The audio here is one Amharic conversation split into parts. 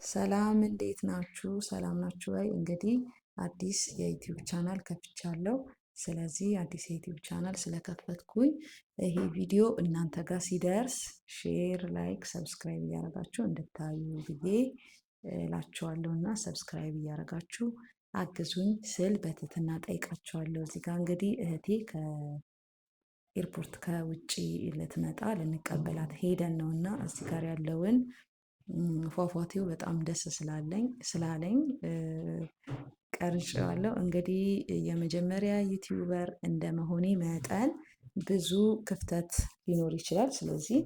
ሰላም እንዴት ናችሁ? ሰላም ናችሁ ወይ? እንግዲህ አዲስ የዩቲዩብ ቻናል ከፍቻለሁ። ስለዚህ አዲስ የዩቲዩብ ቻናል ስለከፈትኩኝ ይሄ ቪዲዮ እናንተ ጋር ሲደርስ ሼር፣ ላይክ፣ ሰብስክራይብ እያደረጋችሁ እንድታዩ ብዬ እላችኋለሁ እና ሰብስክራይብ እያደረጋችሁ አግዙኝ ስል በትህትና ጠይቃችኋለሁ። እዚህ ጋር እንግዲህ እህቴ ከኤርፖርት ከውጪ ልትመጣ ልንቀበላት ሄደን ነው እና እዚህ ጋር ያለውን ፏፏቴው በጣም ደስ ስላለኝ ቀርጬዋለሁ። እንግዲህ የመጀመሪያ ዩቲዩበር እንደመሆኔ መጠን ብዙ ክፍተት ሊኖር ይችላል። ስለዚህ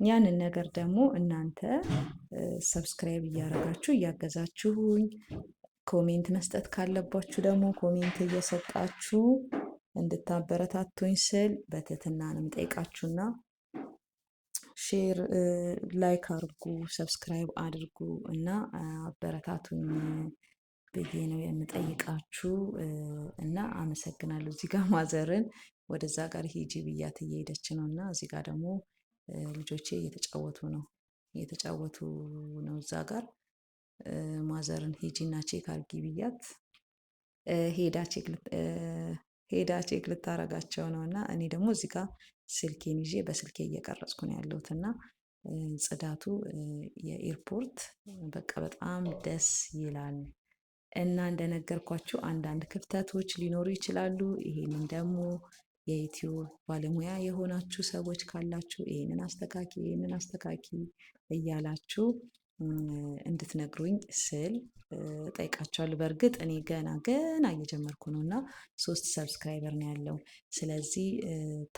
ያንን ነገር ደግሞ እናንተ ሰብስክራይብ እያደረጋችሁ እያገዛችሁኝ፣ ኮሜንት መስጠት ካለባችሁ ደግሞ ኮሜንት እየሰጣችሁ እንድታበረታቱኝ ስል በትህትና ነው የምጠይቃችሁና ሼር ላይክ አድርጉ፣ ሰብስክራይብ አድርጉ እና አበረታቱኝ ብዬ ነው የምጠይቃችሁ እና አመሰግናለሁ። እዚህ ጋር ማዘርን ወደዛ ጋር ሂጂ ብያት እየሄደች ነው እና እዚህ ጋር ደግሞ ልጆቼ እየተጫወቱ ነው እዛ ጋር ማዘርን ሂጂና ቼክ አድርጊ ብያት ሄዳ ቼክ ልታረጋቸው ነው እና እኔ ደግሞ እዚህ ጋር ስልኬን ይዤ በስልኬ እየቀረጽኩ ነው ያለሁት እና ጽዳቱ የኤርፖርት በቃ በጣም ደስ ይላል እና እንደነገርኳችሁ አንዳንድ ክፍተቶች ሊኖሩ ይችላሉ። ይሄንን ደግሞ የዩቲዩብ ባለሙያ የሆናችሁ ሰዎች ካላችሁ ይሄንን አስተካኪ እያላችሁ እንድትነግሩኝ ስል ጠይቃቸዋለሁ። በእርግጥ እኔ ገና እየጀመርኩ ነው እና 3 ሰብስክራይበር ነው ያለው። ስለዚህ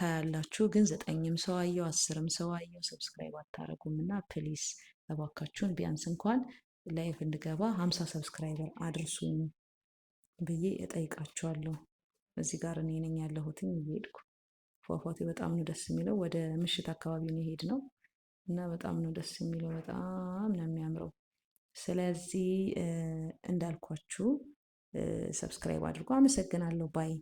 ታያላችሁ፣ ግን 9ም ሰው አየው 10ም ሰው አየው ሰብስክራይብ አታረጉም እና ፕሊስ እባካችሁን ቢያንስ እንኳን ላይፍ እንድገባ 50 ሰብስክራይበር አድርሱኝ ብዬ እጠይቃችኋለሁ። እዚህ ጋር እኔ ነኝ ያለሁትኝ እየሄድኩ ፏፏቴ በጣም ነው ደስ የሚለው። ወደ ምሽት አካባቢ ነው የሄድነው እና በጣም ነው ደስ የሚለው፣ በጣም ነው የሚያምረው። ስለዚህ እንዳልኳችሁ ሰብስክራይብ አድርጉ። አመሰግናለሁ ባይ